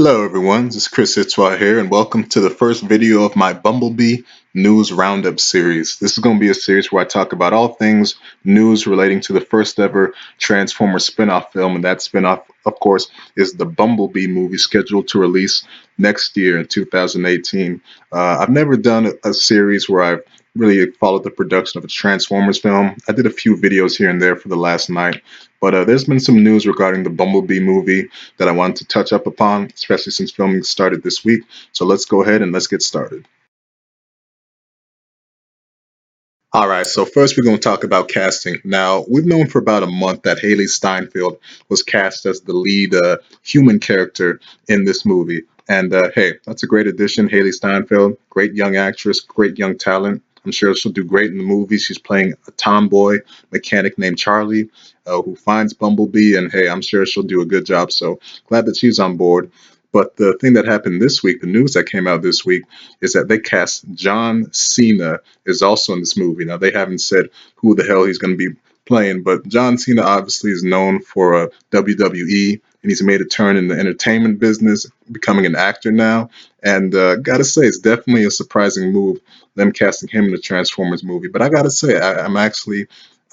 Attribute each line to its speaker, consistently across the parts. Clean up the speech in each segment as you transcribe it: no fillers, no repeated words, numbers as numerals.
Speaker 1: Hello everyone, this is Chris Itzwa here, and welcome to the first video of my Bumblebee News Roundup series. This is going to be a series where I talk about all things news relating to the first ever Transformers spin-off film, and that spin-off, of course, is the Bumblebee movie scheduled to release next year in 2018. I've never done a series where I've really followed the production of a Transformers film. I did a few videos here and there for the last night, but there's been some news regarding the Bumblebee movie that I wanted to touch up upon, especially since filming started this week. So let's go ahead and let's get started. All right, so first we're going to talk about casting. Now, we've known for about a month that Haley Steinfeld was cast as the lead human character in this movie. And hey, that's a great addition. Haley Steinfeld, great young actress, great young talent. I'm sure she'll do great in the movie. She's playing a tomboy mechanic named Charlie who finds Bumblebee. And hey, I'm sure she'll do a good job. So glad that she's on board. But the thing that happened this week, the news that came out this week, is that they cast John Cena is also in this movie. Now, they haven't said who the hell he's going to be playing, but John Cena obviously is known for WWE, and he's made a turn in the entertainment business, becoming an actor now. And gotta say, it's definitely a surprising move, them casting him in the Transformers movie. But I gotta say, I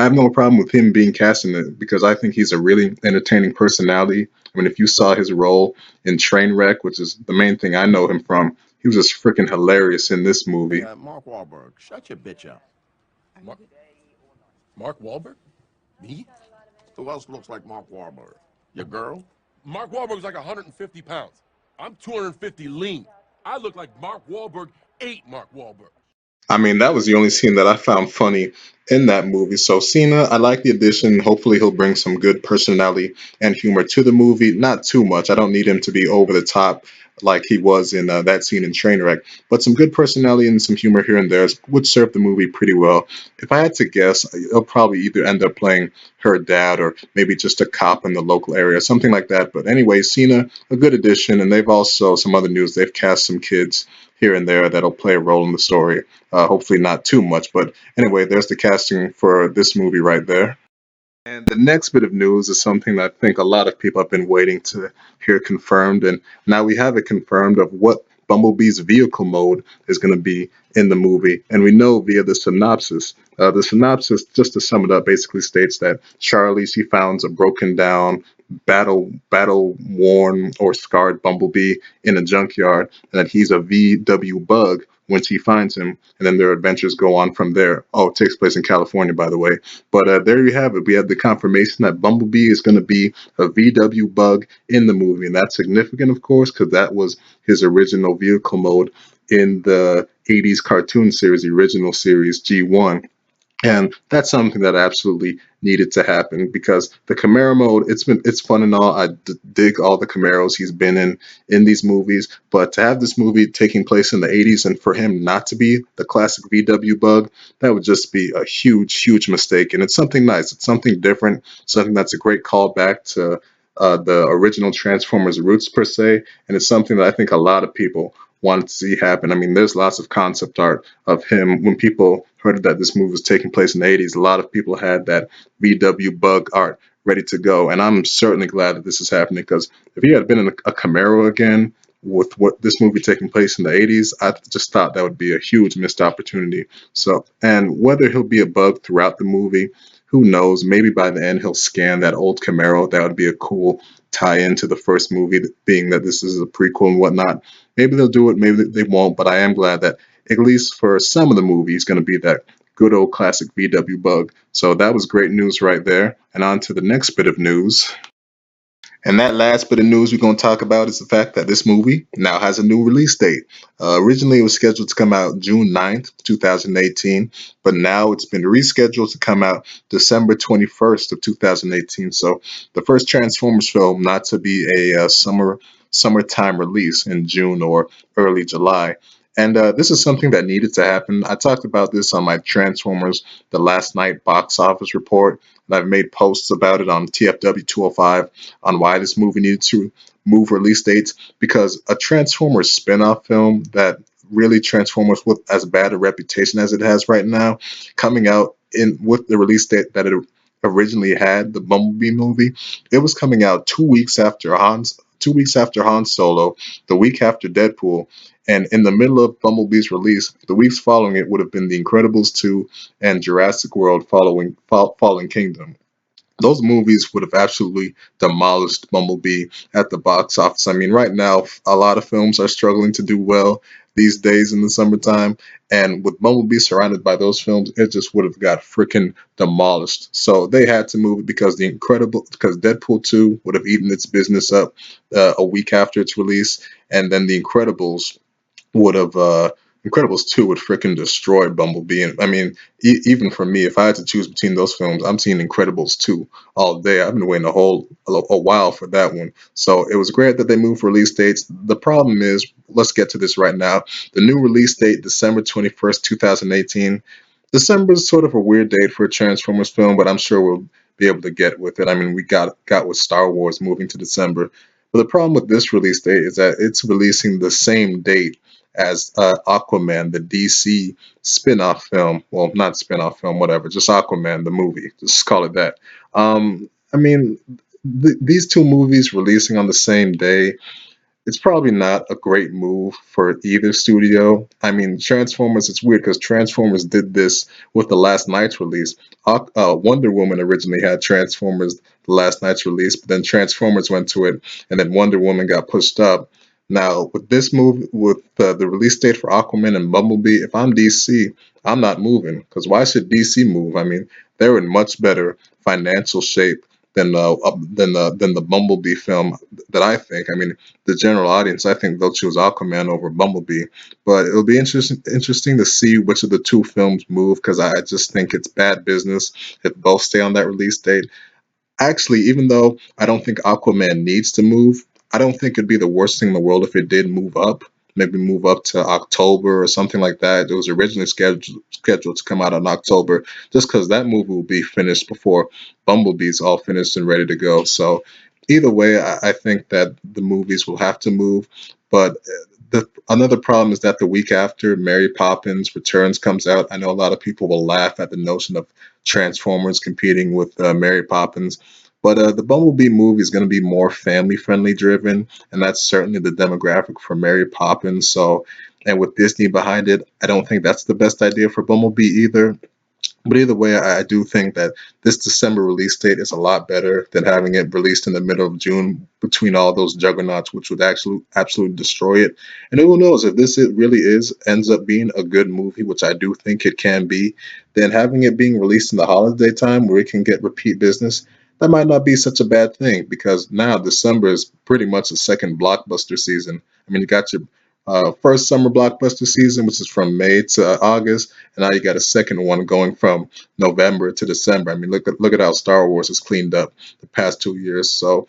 Speaker 1: have no problem with him being cast in it because I think he's a really entertaining personality. I mean, if you saw his role in Trainwreck, which is the main thing I know him from, he was just freaking hilarious in this
Speaker 2: Hey,
Speaker 1: movie.
Speaker 2: Mark Wahlberg, shut your bitch up. Mark, Mark Wahlberg? Me? Who else looks like Mark Wahlberg? Your girl?
Speaker 3: Mark Wahlberg's like 150 pounds. I'm 250 lean. I look like Mark Wahlberg ate Mark Wahlberg.
Speaker 1: I mean, that was the only scene that I found funny in that movie. So Cena, I like the addition. Hopefully, he'll bring some good personality and humor to the movie. Not too much. I don't need him to be over the top like he was in that scene in Trainwreck, but some good personality and some humor here and there would serve the movie pretty well. If I had to guess, he'll probably either end up playing her dad or maybe just a cop in the local area, something like that. But anyway, Cena, a good addition, and they've also some other news. They've cast some kids here and there that'll play a role in the story. Hopefully not too much, but anyway, there's the casting for this movie right there. And the next bit of news is something that I think a lot of people have been waiting to hear confirmed, and now we have it confirmed of what Bumblebee's vehicle mode is going to be in the movie. And we know via the synopsis. The synopsis, just to sum it up, basically states that Charlie, she finds a broken down, battle worn or scarred Bumblebee in a junkyard, and that he's a VW bug when she finds him, and then their adventures go on from there. Oh, it takes place in California, by the way. But there you have it. We have the confirmation that Bumblebee is going to be a VW bug in the movie, and that's significant, of course, because that was his original vehicle mode in the 80s cartoon series, the original series G1. And that's something that absolutely needed to happen because the Camaro mode, it's fun and all. Dig all the Camaros he's been in these movies, but to have this movie taking place in the 80s and for him not to be the classic VW bug, that would just be a huge mistake. And it's something nice. It's something different. Something that's a great callback to the original Transformers roots per se, and it's something that I think a lot of people wanted to see happen. I mean, there's lots of concept art of him. When people heard that this movie was taking place in the 80s, a lot of people had that VW bug art ready to go. And I'm certainly glad that this is happening because if he had been in a Camaro again with what this movie taking place in the 80s, I just thought that would be a huge missed opportunity. So, and whether he'll be a bug throughout the movie, who knows? Maybe by the end he'll scan that old Camaro. That would be a cool tie into the first movie, being that this is a prequel and whatnot. Maybe they'll do it, maybe they won't, but I am glad that at least for some of the movie, he's going to be that good old classic VW bug. So that was great news right there. And on to the next bit of news. And that last bit of news we're going to talk about is the fact that this movie now has a new release date. Originally, it was scheduled to come out June 9th, 2018, but now it's been rescheduled to come out December 21st of 2018. So the first Transformers film not to be a summertime release in June or early July. And this is something that needed to happen. I talked about this on my Transformers The Last Night box office report, and I've made posts about it on TFW 205 on why this movie needed to move release dates, because a Transformers spin-off film that really Transformers with as bad a reputation as it has right now, coming out in with the release date that it originally had, the Bumblebee movie, it was coming out 2 weeks after 2 weeks after Han Solo, the week after Deadpool, and in the middle of Bumblebee's release, the weeks following it would have been The Incredibles 2 and Jurassic World Fallen Kingdom. Those movies would have absolutely demolished Bumblebee at the box office. I mean, right now, a lot of films are struggling to do well these days in the summertime. And with Bumblebee surrounded by those films, it just would have got freaking demolished. So they had to move it because Deadpool 2 would have eaten its business up a week after its release. And then The Incredibles would have Incredibles 2 would freaking destroy Bumblebee. And I mean, even for me, if I had to choose between those films, I'm seeing Incredibles 2 all day. I've been waiting a while for that one. So it was great that they moved release dates. The problem is, let's get to this right now. The new release date, December 21st, 2018. December is sort of a weird date for a Transformers film, but I'm sure we'll be able to get with it. I mean, we got with Star Wars moving to December. But the problem with this release date is that it's releasing the same date as Aquaman, the DC spin-off film. Well, not spin-off film, whatever, just Aquaman, the movie. Just call it that. I mean, these two movies releasing on the same day, it's probably not a great move for either studio. I mean, Transformers, it's weird because Transformers did this with the last night's release. Wonder Woman originally had Transformers the last night's release, but then Transformers went to it, and then Wonder Woman got pushed up. Now, with this move, with the release date for Aquaman and Bumblebee, if I'm DC, I'm not moving because why should DC move? I mean, they're in much better financial shape than the Bumblebee film that I think. I mean, the general audience, I think they'll choose Aquaman over Bumblebee. But it'll be interesting to see which of the two films move because I just think it's bad business if both stay on that release date. Actually, even though I don't think Aquaman needs to move, I don't think it'd be the worst thing in the world if it did move up. Maybe move up to October or something like that. It was originally scheduled to come out in October, just because that movie will be finished before Bumblebee's all finished and ready to go. So either way, I think that the movies will have to move. But another problem is that the week after Mary Poppins Returns comes out, I know a lot of people will laugh at the notion of Transformers competing with Mary Poppins. But the Bumblebee movie is going to be more family friendly driven, and that's certainly the demographic for Mary Poppins. So, and with Disney behind it, I don't think that's the best idea for Bumblebee either. But either way, I do think that this December release date is a lot better than having it released in the middle of June between all those juggernauts, which would actually absolutely destroy it. And who knows if this it really is ends up being a good movie, which I do think it can be, then having it being released in the holiday time where it can get repeat business, that might not be such a bad thing because now December is pretty much a second blockbuster season. I mean, you got your first summer blockbuster season, which is from May to August, and now you got a second one going from November to December. I mean, look at how Star Wars has cleaned up the past 2 years. So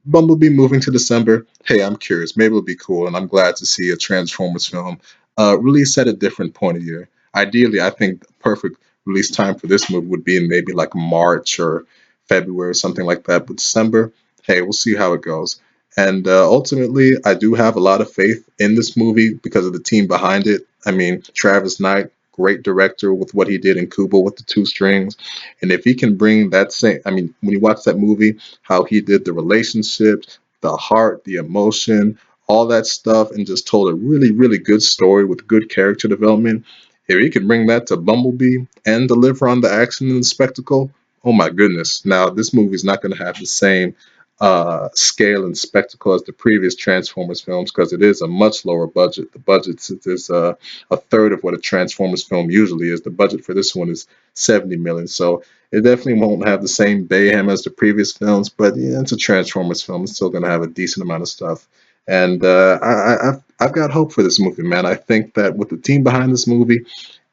Speaker 1: Bumblebee moving to December. Hey, I'm curious. Maybe it'll be cool, and I'm glad to see a Transformers film released at a different point of year. Ideally, I think the perfect release time for this movie would be in maybe like March or February or something like that. But December, hey, we'll see how it goes. And ultimately, I do have a lot of faith in this movie because of the team behind it. I mean, Travis Knight, great director with what he did in Kubo with the two strings. And if he can bring that same, I mean, when you watch that movie, how he did the relationships, the heart, the emotion, all that stuff, and just told a really, really good story with good character development. If he can bring that to Bumblebee and deliver on the action and the spectacle, oh my goodness. Now, this movie is not going to have the same scale and spectacle as the previous Transformers films because it is a much lower budget. The budget is a third of what a Transformers film usually is. The budget for this one is 70 million. So it definitely won't have the same mayhem as the previous films, but yeah, it's a Transformers film. It's still going to have a decent amount of stuff. And I've got hope for this movie, man. I think that with the team behind this movie,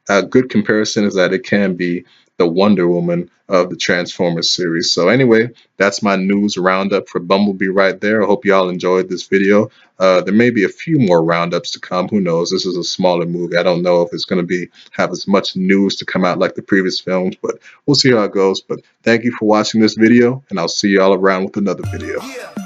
Speaker 1: a good comparison is that it can be the Wonder Woman of the Transformers series. So anyway, that's my news roundup for Bumblebee right there. I hope y'all enjoyed this video. There may be a few more roundups to come. Who knows? This is a smaller movie. I don't know if it's going to be have as much news to come out like the previous films, but we'll see how it goes. But thank you for watching this video, and I'll see y'all around with another video.
Speaker 2: Yeah.